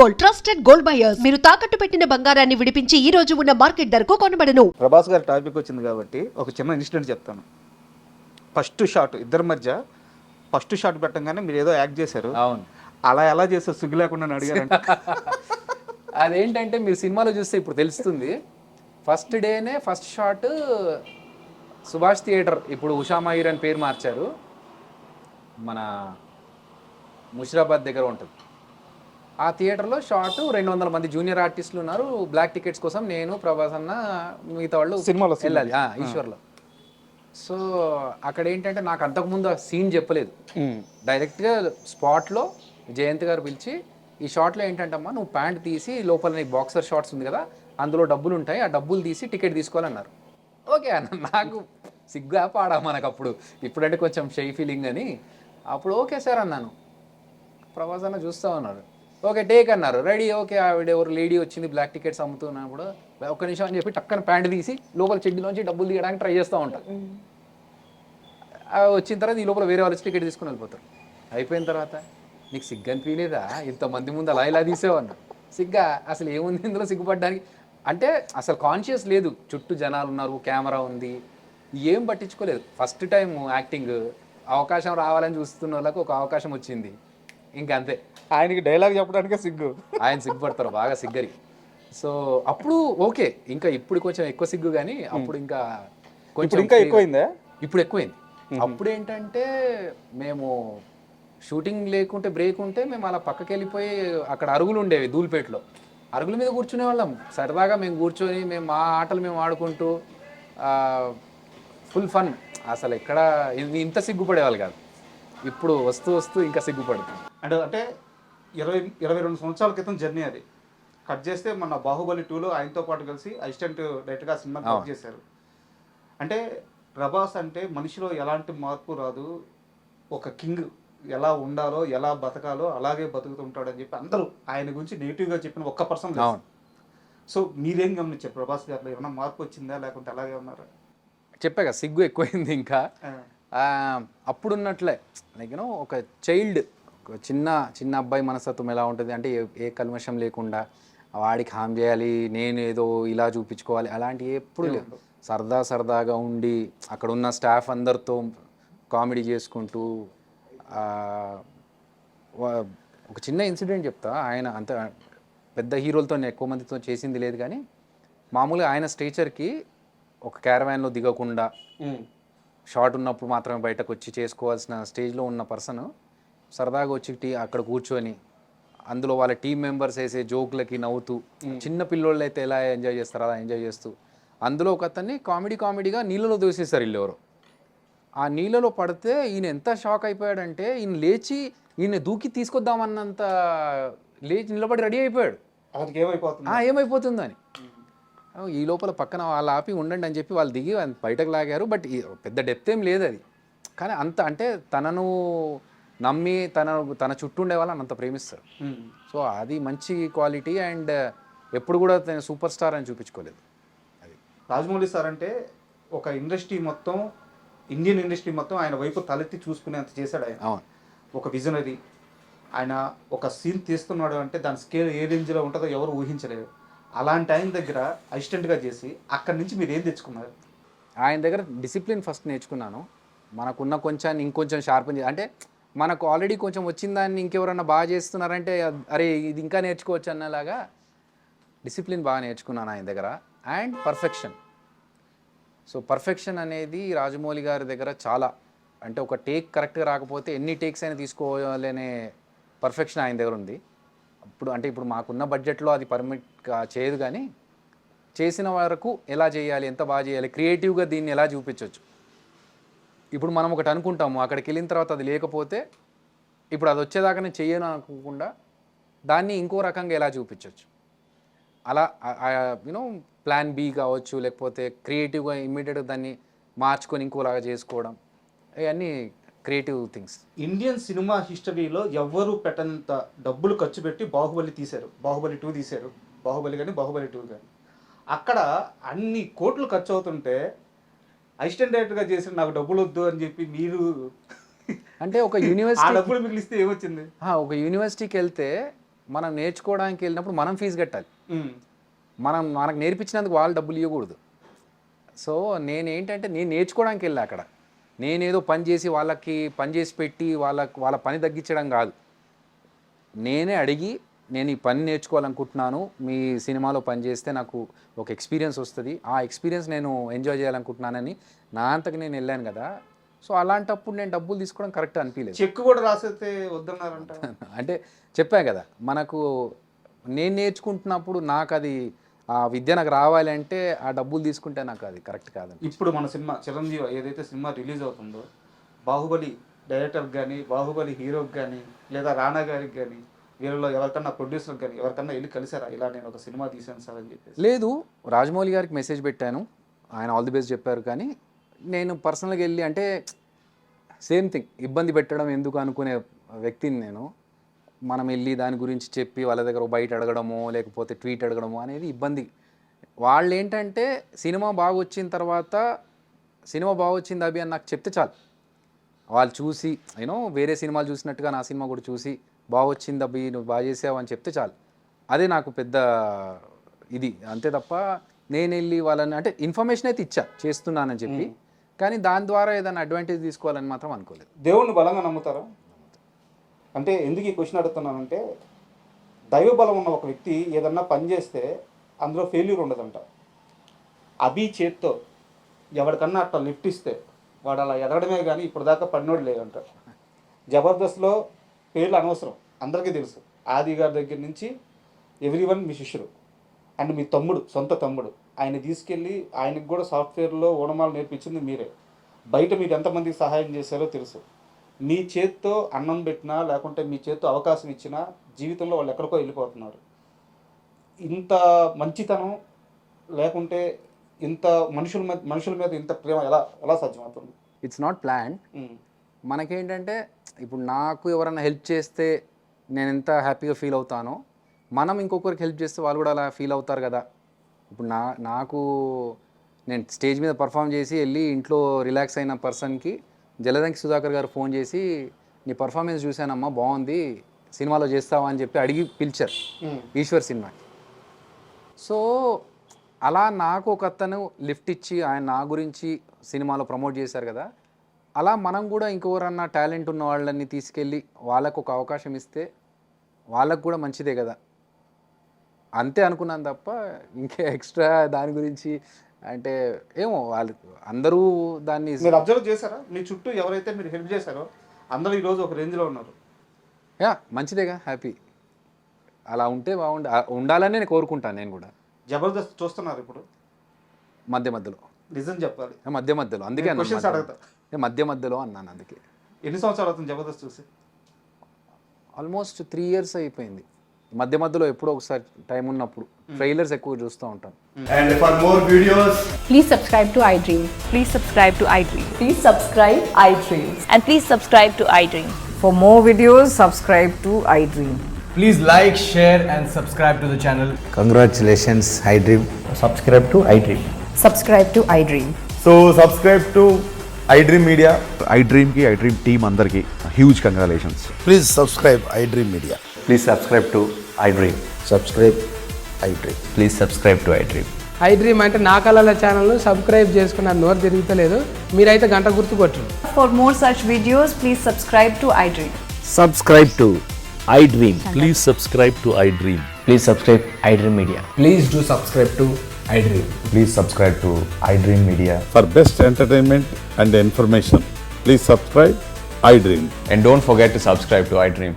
Gold, trusted gold buyers. మీరు తాకట్టు పెట్టిన బంగారాన్ని విడిపించి ఈ రోజు ఉన్న మార్కెట్ ధరకు కొనబడను. ప్రభాస్ గారి టాపిక్ వచ్చింది కాబట్టి ఒక చిన్న ఇన్సిడెంట్ చెప్తాను. ఫస్ట్ షాట్ ఇద్దరి మధ్య ఫస్ట్ షాట్ పెట్టంగానే మీరు ఏదో యాక్ట్ చేశారు. అవును, అలా ఎలా చేస్తారు సిగ్గు లేకుండా అడిగారంట. అదేంటంటే మీరు సినిమాలో చూస్తే ఇప్పుడు తెలుస్తుంది. ఫస్ట్ డేనే ఫస్ట్ షాట్ సుభాష్ థియేటర్, ఇప్పుడు ఉషా మయూర్ అని పేరు మార్చారు, మన ముషిరాబాద్ దగ్గర ఉంటుంది. ఆ థియేటర్లో షాట్ 200 మంది జూనియర్ ఆర్టిస్టులు ఉన్నారు. బ్లాక్ టికెట్స్ కోసం నేను, ప్రభాస్ అన్న, మిగతా వాళ్ళు సినిమాలో వెళ్ళాలి ఈశ్వర్లో. సో అక్కడ ఏంటంటే నాకు అంతకుముందు ఆ సీన్ చెప్పలేదు. డైరెక్ట్గా స్పాట్లో జయంత్ గారు పిలిచి, ఈ షాట్లో ఏంటంటమ్మా నువ్వు ప్యాంట్ తీసి లోపల నీకు బాక్సర్ షార్ట్స్ ఉంది కదా, అందులో డబ్బులు ఉంటాయి, ఆ డబ్బులు తీసి టికెట్ తీసుకోవాలన్నారు. ఓకే అన్న, నాకు సిగ్గా పాడా మనకు అప్పుడు, ఇప్పుడంటే కొంచెం షై ఫీలింగ్ అని. అప్పుడు ఓకే సార్ అన్నాను. ప్రభాస్ అన్న చూస్తూ ఉన్నారు. ఓకే టేక్ అన్నారు. రెడీ. ఓకే ఆవిడ ఎవరు లేడీ వచ్చింది బ్లాక్ టికెట్స్ అమ్ముతున్నప్పుడు ఒక్క నిమిషం అని చెప్పి టక్కన ప్యాంట్ తీసి లోపల చెడ్డీలోంచి డబ్బులు తీయడానికి ట్రై చేస్తూ ఉంటారు. వచ్చిన తర్వాత ఈ లోపల వేరే వాళ్ళు వచ్చి టికెట్ తీసుకుని వెళ్ళిపోతారు. అయిపోయిన తర్వాత నీకు సిగ్గు అనిపించలేదా ఇంతమంది ముందు అలా ఇలా తీసేవన్నా? సిగ్గా అసలు ఏముంది ఇందులో సిగ్గుపడడానికి? అంటే అసలు కాన్షియస్ లేదు, చుట్టూ జనాలు ఉన్నారు, కెమెరా ఉంది, ఏం పట్టించుకోలేదు. ఫస్ట్ టైం యాక్టింగ్ అవకాశం రావాలని చూస్తున్న వాళ్ళకి ఒక అవకాశం వచ్చింది, ఇంకా అంతే. ఆయనకి డైలాగ్ చెప్పడానికే సిగ్గు. ఆయన సిగ్గుపడతారు బాగా, సిగ్గరి. సో అప్పుడు ఓకే, ఇంకా ఇప్పుడు కొంచెం ఎక్కువ సిగ్గు, కానీ అప్పుడు ఇంకా కొంచెం ఇంకా ఎక్కువైందా? ఇప్పుడు ఎక్కువైంది. అప్పుడు ఏంటంటే మేము షూటింగ్ లేకుంటే బ్రేక్ ఉంటే మేము అలా పక్కకి వెళ్ళిపోయి, అక్కడ అరుగులు ఉండేవి ధూల్పేటలో, అరుగుల మీద కూర్చునే వాళ్ళం సరదాగా. మేము కూర్చొని మేము మా ఆటలు మేము ఆడుకుంటూ ఫుల్ ఫన్. అసలు ఎక్కడ ఇంత సిగ్గుపడేవాళ్ళు కాదు. ఇప్పుడు వస్తూ వస్తూ ఇంకా సిగ్గుపడుతుంది. అంటే 22 సంవత్సరాల క్రితం జర్నీ అది. కట్ చేస్తే మన బాహుబలి 2లో ఆయనతో పాటు కలిసి అసిస్టెంట్ డైరెక్టర్గా సినిమా కట్ చేశారు. అంటే ప్రభాస్ అంటే మనిషిలో ఎలాంటి మార్పు రాదు, ఒక కింగ్ ఎలా ఉండాలో ఎలా బతకాలో అలాగే బతుకుతుంటాడని చెప్పి అందరూ ఆయన గురించి నెగిటివ్గా చెప్పిన ఒక్క పర్సన్. సో మీరేం గమనించారు ప్రభాస్ గారిలో? ఏమైనా మార్పు వచ్చిందా లేకుంటే అలాగే ఉన్నారా? చెప్పాక సిగ్గు ఎక్కువైంది. ఇంకా అప్పుడున్నట్లే లైక్ యూనో ఒక చైల్డ్, ఒక చిన్న అబ్బాయి మనస్తత్వం ఎలా ఉంటుంది అంటే ఏ కల్మషం లేకుండా వాడికి హామ్ చేయాలి, నేను ఏదో ఇలా చూపించుకోవాలి, అలాంటివి ఎప్పుడు లేదు. సరదాగా ఉండి అక్కడ ఉన్న స్టాఫ్ అందరితో కామెడీ చేసుకుంటూ. ఒక చిన్న ఇన్సిడెంట్ చెప్తా. ఆయన అంత పెద్ద హీరోలతో ఎక్కువ మందితో చేసింది లేదు, కానీ మామూలుగా ఆయన స్టేచర్కి ఒక క్యారవాన్లో దిగకుండా షార్ట్ ఉన్నప్పుడు మాత్రమే బయటకు వచ్చి చేసుకోవాల్సిన స్టేజ్లో ఉన్న పర్సన్ సరదాగా వచ్చి అక్కడ కూర్చొని అందులో వాళ్ళ టీం మెంబర్స్ వేసే జోకులకి నవ్వుతూ, చిన్న పిల్లోళ్ళు అయితే ఎలా ఎంజాయ్ చేస్తారో అలా ఎంజాయ్ చేస్తూ, అందులో ఒక అతన్ని కామెడీగా నీళ్ళలో దోసేస్తారు వీళ్ళు ఎవరో. ఆ నీళ్ళలో పడితే ఈయన ఎంత షాక్ అయిపోయాడంటే ఈయన లేచి ఈయన దూకి తీసుకొద్దామన్నంత లేచి నిలబడి రెడీ అయిపోయాడు. ఏమైపోతుందని. ఈ లోపల పక్కన వాళ్ళు ఆపి ఉండండి అని చెప్పి వాళ్ళు దిగి బయటకు లాగారు. బట్ పెద్ద డెప్త్ ఏం లేదు అది, కానీ అంత అంటే తనను నమ్మి తన చుట్టూ ఉండే వాళ్ళని అంత ప్రేమిస్తారు. సో అది మంచి క్వాలిటీ. అండ్ ఎప్పుడు కూడా తను సూపర్ స్టార్ అని చూపించుకోలేదు. అది రాజమౌళి సార్ అంటే ఒక ఇండస్ట్రీ మొత్తం, ఇండియన్ ఇండస్ట్రీ మొత్తం ఆయన వైపు తలెత్తి చూసుకునేంత చేశాడు ఆయన. అవును, ఒక విజనరీ. ఆయన ఒక సీన్ తీస్తున్నాడు అంటే దాని స్కేల్ ఏ రేంజ్లో ఉంటుందో ఎవరు ఊహించలేరు. అలాంటి ఆయన దగ్గర అసిస్టెంట్గా చేసి అక్కడి నుంచి మీరు ఏం తెచ్చుకున్నారు? ఆయన దగ్గర డిసిప్లిన్ ఫస్ట్ నేర్చుకున్నాను. మనకున్న కొంచెం ఇంకొంచెం షార్పన్ అంటే మనకు ఆల్రెడీ కొంచెం వచ్చిన దాన్ని ఇంకెవరన్నా బాగా చేస్తున్నారంటే అరే ఇది ఇంకా నేర్చుకోవచ్చు అన్నలాగా డిసిప్లిన్ బాగా నేర్చుకున్నాను ఆయన దగ్గర. And perfection. సో పర్ఫెక్షన్ అనేది రాజమౌళి గారి దగ్గర చాలా, అంటే ఒక టేక్ కరెక్ట్గా రాకపోతే ఎన్ని టేక్స్ అయినా తీసుకోవాలనే పర్ఫెక్షన్ ఆయన దగ్గర ఉంది. ఇప్పుడు మాకున్న బడ్జెట్లో అది పర్మిట్ చేయదు, కానీ చేసిన వరకు ఎలా చేయాలి, ఎంత బాగా చేయాలి, క్రియేటివ్గా దీన్ని ఎలా చూపించవచ్చు. ఇప్పుడు మనం ఒకటి అనుకుంటాము, అక్కడికి వెళ్ళిన తర్వాత అది లేకపోతే ఇప్పుడు అది వచ్చేదాకా నేను చెయ్యను అనుకోకుండా దాన్ని ఇంకో రకంగా ఎలా చూపించవచ్చు. అలా యూనో ప్లాన్ బి కావచ్చు, లేకపోతే క్రియేటివ్గా ఇమ్మీడియట్గా దాన్ని మార్చుకొని ఇంకోలాగా చేసుకోవడం, ఇవన్నీ క్రియేటివ్ థింగ్స్. ఇండియన్ సినిమా హిస్టరీలో ఎవ్వరూ పెట్టనంత డబ్బులు ఖర్చు పెట్టి బాహుబలి తీశారు, బాహుబలి 2 తీశారు, బాహుబలి కానీ బాహుబలి 2 కానీ. అక్కడ అన్ని కోట్లు ఖర్చు అవుతుంటే అసిస్టెంట్ డైరెక్టర్గా చేసిన నాకు డబ్బులు వద్దు అని చెప్పి మీరు అంటే ఒక యూనివర్సిటీ డబ్బులు మిగిలిస్తే ఏమొచ్చింది? ఒక యూనివర్సిటీకి వెళ్తే మనం నేర్చుకోవడానికి వెళ్ళినప్పుడు మనం ఫీజు కట్టాలి. మనకు నేర్పించినందుకు వాళ్ళు డబ్బులు ఇవ్వకూడదు. సో నేనేంటంటే నేను నేర్చుకోవడానికి వెళ్ళా అక్కడ. నేనేదో పని చేసి వాళ్ళకి పని చేసి పెట్టి వాళ్ళ పని తగ్గించడం కాదు. నేనే అడిగి నేను ఈ పని నేర్చుకోవాలనుకుంటున్నాను, మీ సినిమాలో పని చేస్తే నాకు ఒక ఎక్స్పీరియన్స్ వస్తుంది, ఆ ఎక్స్పీరియన్స్ నేను ఎంజాయ్ చేయాలనుకుంటున్నానని నా అంతకు నేను వెళ్ళాను కదా. సో అలాంటప్పుడు నేను డబ్బులు తీసుకోవడం కరెక్ట్ అనిపించలేదు. చెక్ కూడా రాసేస్తే వద్దన్నారంట. అంటే చెప్పాను కదా, మనకు నేను నేర్చుకుంటున్నప్పుడు నాకు అది ఆ విద్య నాకు రావాలంటే ఆ డబ్బులు తీసుకుంటే నాకు అది కరెక్ట్ కాదండి. ఇప్పుడు మన సినిమా చిరంజీవి ఏదైతే సినిమా రిలీజ్ అవుతుందో, బాహుబలి డైరెక్టర్కి కానీ, బాహుబలి హీరోకి కానీ, లేదా రానా గారికి కానీ, వీళ్ళలో ఎవరికన్నా ప్రొడ్యూసర్కి కానీ ఎవరికన్నా వెళ్ళి కలిసారా, ఇలా నేను ఒక సినిమా తీసాను సార్ అని చెప్పేసి? లేదు, రాజమౌళి గారికి మెసేజ్ పెట్టాను, ఆయన ఆల్ ది బెస్ట్ చెప్పారు. కానీ నేను పర్సనల్గా వెళ్ళి అంటే సేమ్ థింగ్, ఇబ్బంది పెట్టడం ఎందుకు అనుకునే వ్యక్తిని నేను. మనం వెళ్ళి దాని గురించి చెప్పి వాళ్ళ దగ్గర బయట అడగడమో లేకపోతే ట్వీట్ అడగడమో అనేది ఇబ్బంది. వాళ్ళు ఏంటంటే సినిమా బాగా వచ్చిన తర్వాత సినిమా బాగా వచ్చింది అభి అని నాకు చెప్తే చాలు. వాళ్ళు చూసి వేరే సినిమాలు చూసినట్టుగా నా సినిమా కూడా చూసి బాగా వచ్చింది అభి, నువ్వు బాగా చేసావు అని చెప్తే చాలు. అదే నాకు పెద్ద ఇది. అంతే తప్ప నేను వెళ్ళి వాళ్ళని అంటే ఇన్ఫర్మేషన్ అయితే ఇచ్చా చేస్తున్నానని చెప్పి, కానీ దాని ద్వారా ఏదైనా అడ్వాంటేజ్ తీసుకోవాలని మాత్రం అనుకోలేదు. దేవుణ్ణి బలంగా నమ్ముతారా? అంటే ఎందుకు ఈ క్వశ్చన్ అడుగుతున్నానంటే, దైవ బలం ఉన్న ఒక వ్యక్తి ఏదన్నా పని చేస్తే అందులో ఫెయిల్యూర్ ఉండదంట. అభి చేత్తో ఎవరికన్నా అట్లా లిఫ్ట్ ఇస్తే వాడు అలా ఎదగడమే కానీ ఇప్పుడు దాకా పడినోడు లేదంట. జబర్దస్త్లో పేర్లు అనవసరం, అందరికీ తెలుసు. ఆది గారి దగ్గర నుంచి ఎవ్రీవన్ మీ శిష్యుడు అండ్ మీ తమ్ముడు, సొంత తమ్ముడు. ఆయన తీసుకెళ్ళి ఆయనకు కూడా సాఫ్ట్వేర్లో ఓనమాలు నేర్పించింది మీరే. బయట మీరు ఎంతమందికి సహాయం చేశారో తెలుసు. మీ చేత్తో అన్నం పెట్టినా లేకుంటే మీ చేత్తో అవకాశం ఇచ్చినా జీవితంలో వాళ్ళు ఎక్కడికో వెళ్ళిపోతున్నారు. ఇంత మంచితనం లేకుంటే ఇంత మనుషుల మీద ఇంత ప్రేమ ఎలా సాధ్యమవుతుంది? It's not plan. మనకేంటంటే ఇప్పుడు నాకు ఎవరైనా హెల్ప్ చేస్తే నేను ఎంత హ్యాపీగా ఫీల్ అవుతానో, మనం ఇంకొకరికి హెల్ప్ చేస్తే వాళ్ళు కూడా అలా ఫీల్ అవుతారు కదా. ఇప్పుడు నాకు నేను స్టేజ్ మీద పర్ఫామ్ చేసి వెళ్ళి ఇంట్లో రిలాక్స్ అయిన పర్సన్కి జలదంకి సుధాకర్ గారు ఫోన్ చేసి, నీ పర్ఫార్మెన్స్ చూశానమ్మా బాగుంది, సినిమాలో చేస్తావా అని చెప్పి అడిగి పిలిచారు ఈశ్వర్ సినిమాకి. సో అలా నాకు ఒక అతను లిఫ్ట్ ఇచ్చి ఆయన నా గురించి సినిమాలో ప్రమోట్ చేశారు కదా. అలా మనం కూడా ఇంకెవరన్నా టాలెంట్ ఉన్న వాళ్ళని తీసుకెళ్ళి వాళ్ళకు ఒక అవకాశం ఇస్తే వాళ్ళకు కూడా మంచిదే కదా, అంతే అనుకున్నాను తప్ప ఇంకా ఎక్స్ట్రా దాని గురించి అంటే ఏమో. వాళ్ళు అందరూ దాన్ని మీరు అబ్జర్వ్ చేశారా? మీ చుట్టూ ఎవరైతే మీరు హెల్ప్ చేశారో అందరూ ఈరోజు ఒక రేంజ్లో ఉన్నారు. మంచిదేగా, హ్యాపీ. అలా ఉంటే ఉండాలని నేను కోరుకుంటాను. నేను కూడా జబర్దస్త్ చూస్తున్నారు ఇప్పుడు మధ్యలో. నిజం చెప్పాలి, మధ్యలో. అందుకే క్వశ్చన్స్ అడుగుతా. మధ్యలో అన్నాను. అందుకే. ఎన్ని సంవత్సరాలు అవుతుంది జబర్దస్త్ చూసి? ఆల్మోస్ట్ 3 years అయిపోయింది. మధ్యలో ఎప్పుడో ఒకసారి టైం ఉన్నప్పుడు ట్రైలర్స్ ఎక్కువ చూస్తూ ఉంటాను. And for more videos, Please subscribe to iDream. Please subscribe to iDream. Please subscribe iDream. And please subscribe to iDream. For more videos, subscribe to iDream. please like, share and subscribe to the channel. Congratulations, iDream. Subscribe to iDream. Subscribe to iDream. So subscribe to iDream Media. iDream team అందరికి huge congratulations. Please subscribe iDream Media. Please subscribe to iDream. Subscribe iDream. Please subscribe to iDream. iDream అంటే నా కళల ఛానల్ను subscribe చేసుకున్న నోరు తిరుగుతలేదు, మీరైతే గంట గుర్తు కొట్టండి. For more such videos, please subscribe to iDream. Subscribe to iDream. Please subscribe to iDream. Please subscribe iDream Media. Please do subscribe to iDream. Please subscribe to iDream Media. For best entertainment and information, please subscribe iDream. And don't forget to subscribe to iDream.